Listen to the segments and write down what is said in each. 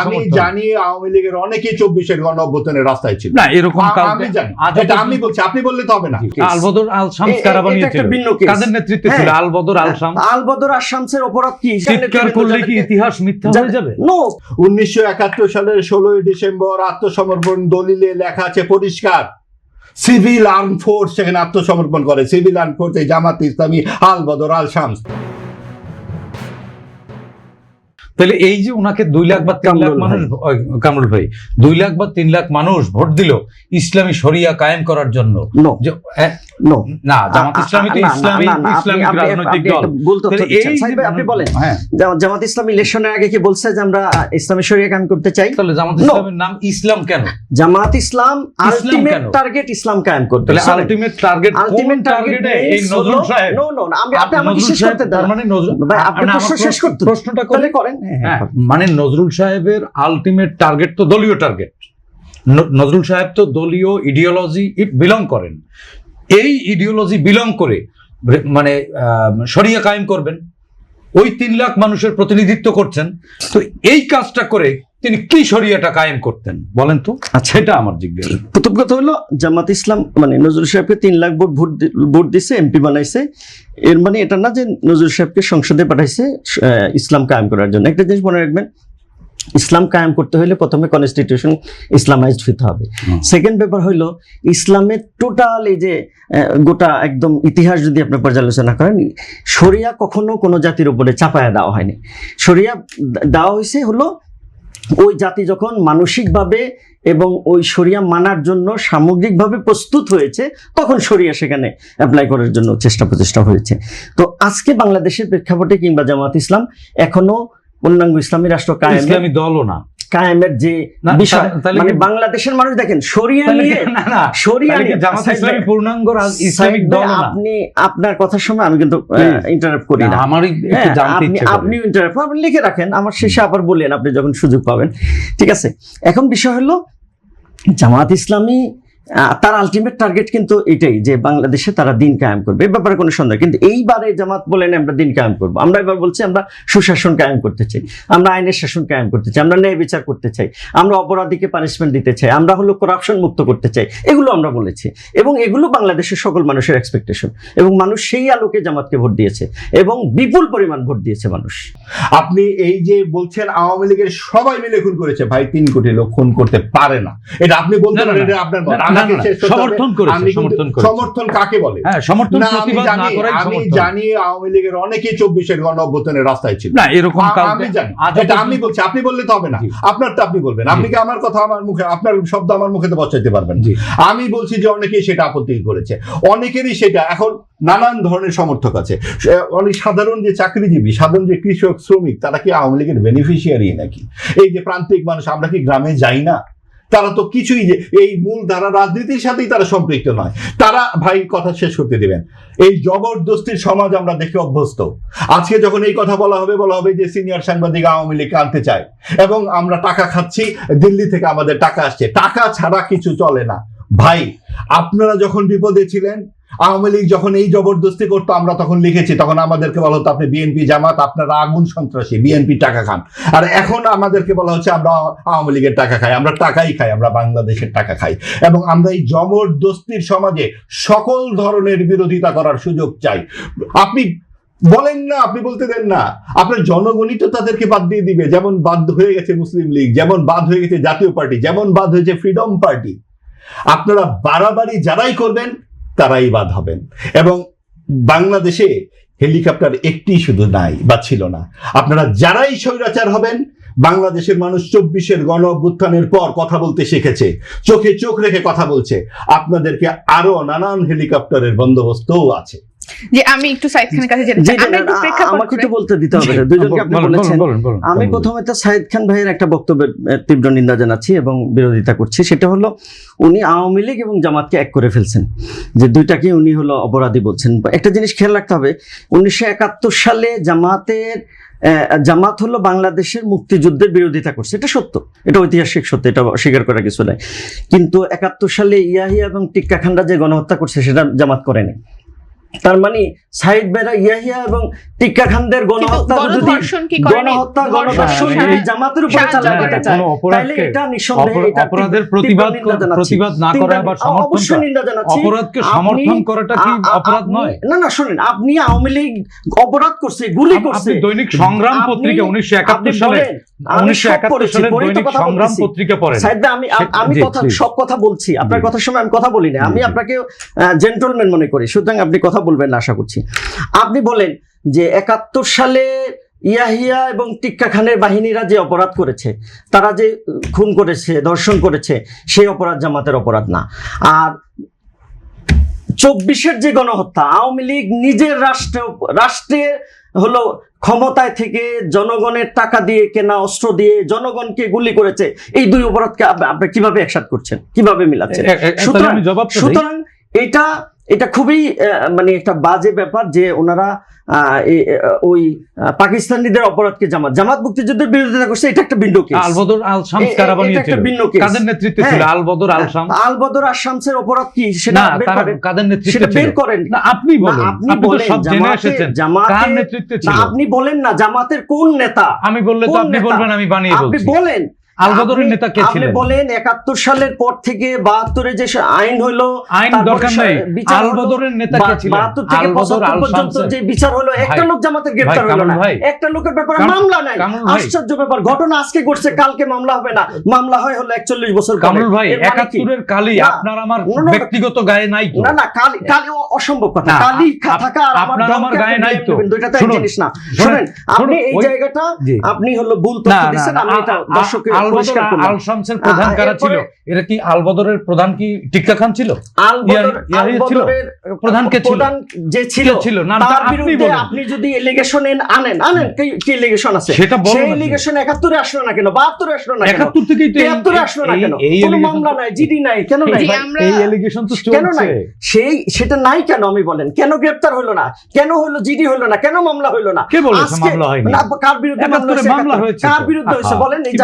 আমি জানি আওয়ামী লীগের অনেকেই 24-এর গণঅভ্যুত্থানের রাস্তায় ছিল না, এরকম আমি জানি। এটা আমি বলছি, আপনি বললে তো হবে না। আলবদর আল শামস কারা বানিয়েছিল? কাদের নেতৃত্বে ছিল আলবদর আল শামস? আলবদর আল শামসের অপরাধ কি? চিৎকার করলে কি ইতিহাস মিথ্যা হয়ে যাবে? নো। 1971 সালের 16ই ডিসেম্বর আত্মসমর্পণ দলিলে লেখা আছে পরিষ্কার, সিভিল আর্ম ফোর্স সেখানে আত্মসমর্পণ করে। সিভিল আর্ম ফোর্স এই জামাত ইসলামী, আলবদর আল শামস। তাহলে এই যে ওনাকে 2 লাখ বা 3 লাখ মানুষ, কামরুল ভাই, 2 লাখ বা 3 লাখ মানুষ ভোট দিল ইসলামী শরিয়া কায়েম করার জন্য। না, জামাত ইসলামী তো ইসলামিক রাজনৈতিক দল। আপনি বলেন জামাত ইসলাম ইলেকশনের আগে কি বলছে যে আমরা ইসলামী শরিয়া কায়েম করতে চাই? তাহলে জামাত ইসলামের নাম ইসলাম কেন? জামাত ইসলাম আলটিমেট টার্গেট ইসলাম কায়েম করতে। তাহলে আলটিমেট টার্গেট এই নজরুল সাহেব। নো, আপনি আমাকে শেষ করতে দেন। মানে নজরুল, ভাই আপনি শেষ করতে, প্রশ্নটা করেন। হ্যাঁ, মানে নজরুল সাহেবের আলটিমেট টার্গেট তো দলীয় টার্গেট। নজরুল সাহেব তো দলীয় ইডিওলজি বিলং করেন। এই ইডিওলজি বিলং করে মানে শরিয়া কায়েম করবেন, ওই 3 লাখ মানুষের প্রতিনিধিত্ব করছেন। তো এই কাজটা করে তিনি কি শরিয়াটা কায়েম করতেন বলেন তো? আচ্ছা, এটা আমার জিজ্ঞাসা। প্রথম কথা হলো জামাত ইসলাম মানে নজরুল সাহেবকে 3 লাখ ভোট দিছে, এমপি বানাইছে। এর মানে এটা না যে নজরুল সাহেবকে সংসদে পাঠাইছে ইসলাম কায়েম করার জন্য। একটা জিনিস মনে রাখবেন, ইসলাম কায়েম করতে হলে প্রথমে কনস্টিটিউশন ইসলামাইজড হতে হবে। সেকেন্ড ব্যাপার হইলো ইসলামের টোটাল এই যে গোটা একদম ইতিহাস যদি আপনি পর্যালোচনা করেন, শরিয়া কখনো কোনো জাতির উপরে চাপায়া দেওয়া হয়নি। শরিয়া দেওয়া হয়েছে হলো ওই জাতি যখন মানসিকভাবে এবং ওই শরিয়া মানার জন্য সামগ্রিকভাবে প্রস্তুত হয়েছে, তখন শরিয়া সেখানে অ্যাপ্লাই করার জন্য চেষ্টা প্রচেষ্টা হয়েছে। তো আজকে বাংলাদেশের প্রেক্ষাপটে কিংবা জামাত ইসলাম এখনো পূর্ণাঙ্গ ইসলামী রাষ্ট্র ইসলামী দলও না কায়েমের যে বিষয়, মানে বাংলাদেশের মানুষ দেখেন শরিয়া নিয়ে জামাত ইসলামী পূর্ণাঙ্গ ইসলামিক দল না। আপনি আপনার কথার সময় আমি কিন্তু ইন্টারাপ্ট করি না, আমারই একটু জানতে ইচ্ছে করে। আপনি ইন্টারাপ্ট আপনি লিখে রাখেন, আমার শেষে আবার বলেন আপনি যখন সুযোগ পাবেন। ঠিক আছে, এখন বিষয় হলো জামাত ইসলামী তার আলটিমেট টার্গেট কিন্তু এটাই যে বাংলাদেশে তারা দিন কায়েম করবে, এ ব্যাপারে কোনো সন্দেহ। কিন্তু এইবারে জামাত বলেন আমরা দিন কায়েম করবো, আমরা এবার বলছি আমরা সুশাসন কায়েম করতে চাই, আমরা আইনের শাসন কায়েম করতে চাই, আমরা ন্যায় বিচার করতে চাই, আমরা অপরাধীকে পানিশমেন্ট দিতে চাই, আমরা হলো করাপশন মুক্ত করতে চাই। এগুলো আমরা বলেছি এবং এগুলো বাংলাদেশের সকল মানুষের এক্সপেকটেশন এবং মানুষ সেই আলোকে জামাতকে ভোট দিয়েছে এবং বিপুল পরিমাণ ভোট দিয়েছে মানুষ। আপনি এই যে বলছেন আওয়ামী লীগের সবাই মিলে খুন করেছে, ভাই 3 কোটি লোক খুন করতে পারে না, এটা আপনি বলতে পারেন, এটা আপনার সমর্থন কাকে বলে? আমি জানি আওয়ামী লীগের অনেকেই 24-এর গণঅভ্যুত্থানের রাস্তায় ছিল। না, এরকম আমি জানি, এটা আমি বলছি, আপনি বললে তো হবে না। আপনারটা আপনি বলবেন, আপনি কি আমার কথা আমার মুখে, আপনার শব্দ আমার মুখে তো বসাইতে পারবেন? আমি বলছি যে অনেকেই সেটা আপত্তি করেছে, অনেকেরই সেটা এখন নানান ধরনের সমর্থক আছে। অনেক সাধারণ যে চাকরিজীবী, সাধারণ যে কৃষক শ্রমিক, তারা কি আওয়ামী লীগের বেনিফিশিয়ারি নাকি? এই যে প্রান্তিক মানুষ, আমরা কি গ্রামে যাই না? তারা তো কিছুই যে এই মূল ধারা রাজনীতির সাথেই তারা সম্পৃক্ত নয়। তারা ভাই কথা শেষ করতে দিবেন। এই জবরদস্তির সমাজ আমরা দেখে অভ্যস্ত। আজকে যখন এই কথা বলা হবে যে সিনিয়র সাংবাদিক আওয়ামী লীগ আনতে চায় এবং আমরা টাকা খাচ্ছি, দিল্লি থেকে আমাদের টাকা আসছে, টাকা ছাড়া কিছু চলে না। ভাই আপনারা যখন বিপদে ছিলেন, আওয়ামী লীগ যখন এই জবরদস্তি করতো, আমরা তখন লিখেছি, তখন আমাদেরকে বলা হতো আপনি বিএনপি জামাত, আপনারা আগুন সন্ত্রাসী, বিএনপি টাকা খান। আর এখন আমাদেরকে বলা হচ্ছে আমরা আওয়ামী লীগের টাকা খাই, আমরা টাকাই খাই, আমরা বাংলাদেশের টাকা খাই। এবং আমরা এই জবরদস্তির সমাজে সকল ধরনের বিরোধিতা করার সুযোগ চাই। আপনি বলেন না, আপনি বলতে দেন না, আপনার জনগণই তো তাদেরকে বাদ দিয়ে দিবে। যেমন বাদ হয়ে গেছে মুসলিম লীগ, যেমন বাদ হয়ে গেছে জাতীয় পার্টি, যেমন বাদ হয়েছে ফ্রিডম পার্টি। আপনারা বাড়াবাড়ি যারাই করবেন তারাই বাদ হবেন। এবং বাংলাদেশে হেলিকপ্টার একটি শুধু নাই বা ছিল না। আপনারা যারাই স্বৈরাচার হবেন, বাংলাদেশের মানুষ 24-এর গণঅভ্যুত্থানের পর কথা বলতে শিখেছে, চোখে চোখ রেখে কথা বলছে। আপনাদেরকে আরো নানান হেলিকপ্টারের বন্দোবস্তও আছে। যে আমি একটু সাইদ খানের কাছে যেতে চাই, আমাকে একটু বলতে দিতে হবে। দুজনকে আপনি বলেছেন, আমি প্রথমে তো সাইদ খান ভাইয়ের একটা বক্তব্যের তীব্র নিন্দা জানাচ্ছি এবং বিরোধিতা করছি। সেটা হলো উনি আওয়ামী লীগ এবং জামাতকে এক করে ফেলছেন, যে দুইটাকে উনি হলো অপরাধী বলছেন। একটা জিনিস খেয়াল রাখতে হবে, 1971 সালে জামাত হলো বাংলাদেশের মুক্তিযুদ্ধের বিরোধিতা করছে, এটা সত্য, এটা ঐতিহাসিক সত্য, এটা স্বীকার করার কিছু নাই। কিন্তু 71 সালে ইয়াহিয়া এবং টিক্কা খানরা যে গণহত্যা করছে সেটা জামাত করেনি। তার মানে সাইদ বেরা ইয়াহিয়া এবং টিক্কা খানদের গণহত্যা যদি গণধর্ষণ কি করেনি? গণহত্যা গণধর্ষণ হ্যাঁ, যদি জামাতের উপরে সাহায্য চালাতে করেছে। চায় কোনো তাহলে অপরাধকে এটা নিঃসন্দেহে এটা অপরাধের তীব্র প্রতিবাদ নিন্দা জানাচ্ছি। প্রতিবাদ না করা বা সমর্থন অবশ্যই করা, নিন্দা জানাচ্ছি। অপরাধকে সমর্থন করাটা কি অপরাধ নয়? না না শুনেন, আপনি আওয়ামী লীগ অপরাধ করছে, গুলি করছে। আপনি দৈনিক সংগ্রাম আপনি- পত্রিকা 1971 সালে বলেন, আমি সব 1971 পড়েছি, সালের পড়েই তো দৈনিক কথা সংগ্রাম বলতেছি। পত্রিকা পড়েন। সাইদ ভাই, আমি জি, কথা please। সব কথা বলছি, আপনার জি। কথার সময় আমি কথা বলি না, আমি জি। আপনাকে জেন্টলম্যান মনে করি, সুতরাং আপনি কথা বলবেন না আশা করছি। আপনি বলেন যে 71 সালে ইয়াহিয়া এবং টিক্কা খানের বাহিনীরা যে অপরাধ করেছে, তারা যে খুন করেছে, ধর্ষণ করেছে, সেই অপরাধ জামাতের অপরাধ না। আর 24-এর যে গণহত্যা, আওয়ামী লীগ নিজের রাষ্ট্রে হলো ক্ষমতায় থেকে জনগণের টাকা দিয়ে কেনা অস্ত্র দিয়ে জনগণকে গুলি করেছে, এই দুই অপরাধকে আপনি কিভাবে একসাথে করছেন, কিভাবে মিলাচ্ছেন? তাহলে আমি জবাব তো দেই। সুতরাং এটা খুবই মানে একটা বাজে ব্যাপার যে ওনারা ওই পাকিস্তানিদের অপরাধকে জামাত মুক্তিযুদ্ধের বিরোধিতা করছে, এটা একটা ভিন্ন কেস। আলবদর আল শামস কারা বানিয়েছিল? কাদের নেতৃত্বে ছিল হ্যাঁ। আলবদর আল শামস? আলবদর আল শামসের অপরাধ কি সেটা না, বের তারা করেন। কাদের নেতৃত্বে সেটা ছিল? বের করেন। না, আপনি বলেন, না, আপনি তো বলেন সব জেনে এসেছেন। কার জামাতের নেতৃত্বে না, ছিল? আপনি বলেন না জামাতের কোন নেতা? আমি বললে তো কোন আপনি নেতা? বলবেন আমি বানিয়ে আপনি বলছি। বলেন আলবদরের নেতা কে আপনি ছিলেন? বলেন 71 সালের পর থেকে 72-এ যে আইন হলো, আইন তারপরে দরকার নেই। বিচার হলো, আলবদরের নেতা কে ছিলেন? 72 থেকে আলবদর 75 আল পর্যন্ত শামসের। যে বিচার হলো, একটা ভাই, লোক জামাতের গ্রেফতার ভাই, হলো না, কামরুল ভাই। একটা লোকের ব্যাপারে কামরুল- মামলা নাই। কামরুল ভাই। আশ্চর্য ব্যাপার, ঘটনা আজকে ঘটছে, কালকে মামলা হবে না, মামলা হয় হলো 41 বছর পরে। কামরুল ভাই, এর মানে কি? 71-এর কালি না, আপনার আমার না, না, ব্যক্তিগত গায়ে নাই তো? না না, কালি অসম্ভব কথা। না, কালি থাকা আর আপনার আমার দমকে গায়ে আপনি নাই blame তো। দেবেন, দুইটা তো এক শুনুন, জিনিস না। শুনুন, শুনেন, আপনি এই ওই- জায়গাটা জি। আপনি হলো ভুল না, তথ্য না, দিচ্ছেন, না, আমি এটা দর্শককে আলবদর পরিষ্কার করলাম। আল শামসের প্রধান কারা ছিল? এরা কি আলবদরের প্রধান কি টিক্কা খান ছিল? ইয়াহিয়া ছিল? প্রধান কে ছিল? প্রধান যে ছিল কে ছিল? নামটা তার আপনি বিরুদ্ধে বলুন। আপনি যদি এলিগেশন আনেন কি এলিগেশন আছে? সেটা বলুন সেই আপনি। এলিগেশন 71-এ আসলো না কেন, 72-এ আসলো না কেন, 71 থেকেই তো 73-এ আসলো না কেন? এই কোনো allegation মামলা তো- নাই, জিডি নাই, কেন নাই? জি, ভাই? আমরা- এই এলিগেশন তো কেন নাই? চলছে। সেটা নাই কেন আমি বলেন, কেন গ্রেফতার হলো না, কেন হলো জিডি হলো না, কেন মামলা হলো না? কে বলেছে আজকে- মামলা হয়নি? না, কার বিরুদ্ধে মামলা 71-এ হয়েছে? মামলা হয়েছে কার তো। বিরুদ্ধে হয়েছে আহা, বলেন? এই কি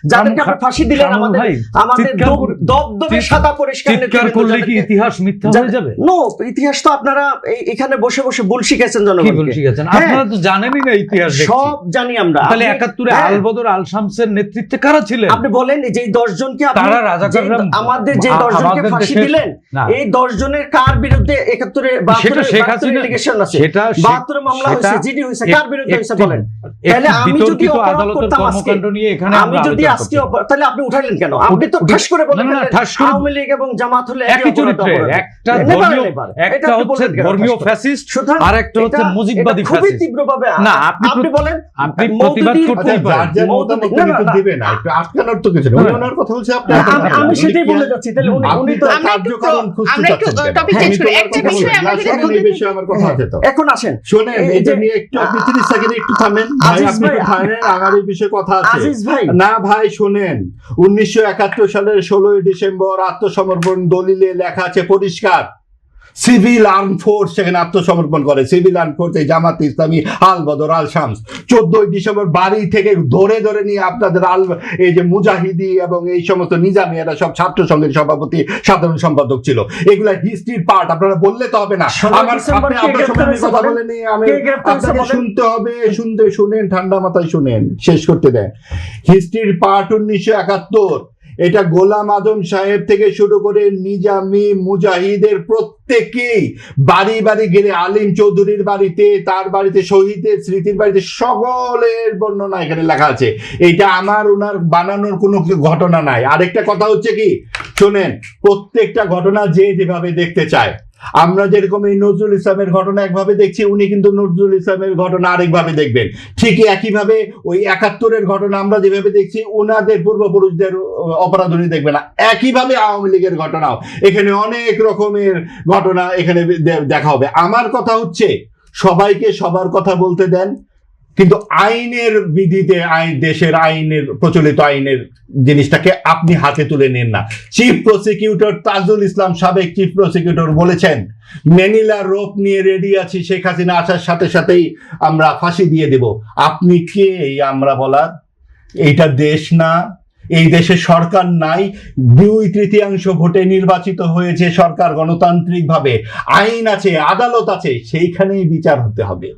যাদেরকে আপনি ফাঁসি দিলেন, কামরুল ভাই, আমাদের চিৎকার করে- দবদবে সাদা পরিষ্কার চিৎকার করলে কি ইতিহাস মিথ্যা হয়ে যাবে? নো, ইতিহাস তো আপনারা এখানে বসে বসে ভুল শিখেছেন কি জনগণকে। বলছি গেছেন? হ্যাঁ। আপনারা তো জানেনই না ইতিহাস দেখছি। সব জানি আমরা। তাহলে আপনি- 71-এ হ্যাঁ। আলবদর আল শামসের নেতৃত্বে কারা ছিলেন? আপনি বলেন যে 10 জনকে তারা রাজাকাররা আমাদের যে 10 জনকে আমাদের ফাঁসি দেশের- দিলেন, না। এই 10 জনের কার বিরুদ্ধে 71-এ সেটা শেখ হাসিনা- এলিগেশন আছে, সেটা 72 মামলা সেটা হয়েছে, জিডি হয়েছে, কার বিরুদ্ধে হয়েছে একটি- বলেন? একটি তাহলে আমি যদি বিতর্কিত অপরাধ আদালতের করতাম আজকে, কর্মকাণ্ড নিয়ে এখানে আমি আমরা যদি আলোচনা আজকে করছি। তাহলে আপনি উঠাইলেন কেন? আপনি তো উঠে- ঠাস করে বলে না, না, ফেললেন, ঠাস করে- আওয়ামী লীগ এবং জামাত হলে একই চরিত্রে একটা ধর্মীয় একটা হচ্ছে ধর্মীয় ফ্যাসিস্ট, আর একটা হচ্ছে মুজিববাদী খুবই ফ্যাসিস্ট। তীব্রভাবে না, আপনি বলেন, আপনি প্রতিবাদ মওদুদির- করতেই আচ্ছা, পারেন। যার যার মতামত না, না, কিন্তু না। দিবে না, একটু আটকানোর তো কিছু নেই। উনি ওনার কথা বলছে, আপনি আমি সেটাই বলে যাচ্ছি, তাহলে উনি আপনি তো তো আমরা একটু কার্যকারণ খুঁজতে আমরা একটু চাচ্ছেন কেন? topic আমি change তো করি। ওনার একটা কথা বিষয় বলছি। আমরা না, যদি শোনেন, এই বিষয়ে আমার কথা আছে তো। এখন আসেন শোনেন, এই এটা যে- নিয়ে একটু আপনি 30 সেকেন্ড একটু থামেন ভাই, আজিজ আপনি ভাই, একটু থামেন, আমার এই বিষয়ে কথা আছে। আজিজ ভাই, না ভাই শোনেন, 1971 সালের 16ই ডিসেম্বর আত্মসমর্পণ দলিলে লেখা আছে পরিষ্কার, সিভিল আর্ম ফোর্স সেখানে আত্মসমর্পণ করে। সিভিল আর্ম ফোর্স এই জামাত ইসলামী আলবদর আল শামস 14ই ডিসেম্বর বাড়ি থেকে ধরে ধরে নিয়ে আপনাদের এই যে মুজাহিদি এবং এই সমস্ত নিজামী, এরা সব ছাত্র সংঘের সভাপতি সাধারণ সম্পাদক ছিল। এগুলা হিস্ট্রির পার্ট, আপনারা বললে তো হবে না। 16 আমার ডিসেম্বর আপনি কে আপনার গ্রেফতার সময় হয়েছে কথা বলেন? বলে নিয়ে আমি কে গ্রেফতার হয়েছে আপনাকে বলেন? শুনতে হবে, শুনেন, ঠান্ডা মাথায় শুনেন, শেষ করতে দেন। হিস্ট্রির পার্ট 1971, এটা গোলাম আজম সাহেব থেকে শুরু করে নিজামী মুজাহিদের প্রত্যেকেই বাড়ি বাড়ি গেলে, আলিম চৌধুরীর বাড়িতে, তার বাড়িতে, শহীদের স্মৃতির বাড়িতে, সকলের বর্ণনা এখানে লেখা আছে। এটা আমার ওনার বানানোর কোনো ঘটনা নাই। আরেকটা কথা হচ্ছে কি, শোনেন, প্রত্যেকটা ঘটনা যে যেভাবে দেখতে চায়, আমরা যেরকম এই নজরুল ইসলামের ঘটনা একভাবে দেখছি, উনি কিন্তু নজরুল ইসলামের ঘটনা আরেকভাবে দেখবেন। ঠিক একইভাবে ওই 71-এর ঘটনা আমরা যেভাবে দেখছি, ওনাদের পূর্বপুরুষদের অপরাধ উনি দেখবেন না। একইভাবে আওয়ামী লীগের ঘটনাও, এখানে অনেক রকমের ঘটনা এখানে দেখা হবে। আমার কথা হচ্ছে, সবাইকে সবার কথা বলতে দেন, কিন্তু আইনের বিধিতে, দেশের আইনের, প্রচলিত আইনের জিনিসটাকে আপনি হাতে তুলে নেন না। চিফ প্রসিকিউটর তাজুল ইসলাম, সাবেক চিফ প্রসিকিউটর, বলেছেন ম্যানিলা রোপ নিয়ে রেডি আছি, শেখ হাসিনা আসার সাথে সাথেই আমরা ফাঁসি দিয়ে দেব। আপনি কে এই আমরা বলার? এইটা দেশ না, এই দেশে সরকার নাই, 2/3 ভোটে নির্বাচিত হয়েছে সরকার গণতান্ত্রিকভাবে, আইন আছে, আদালত আছে, সেইখানেই বিচার হতে হবে।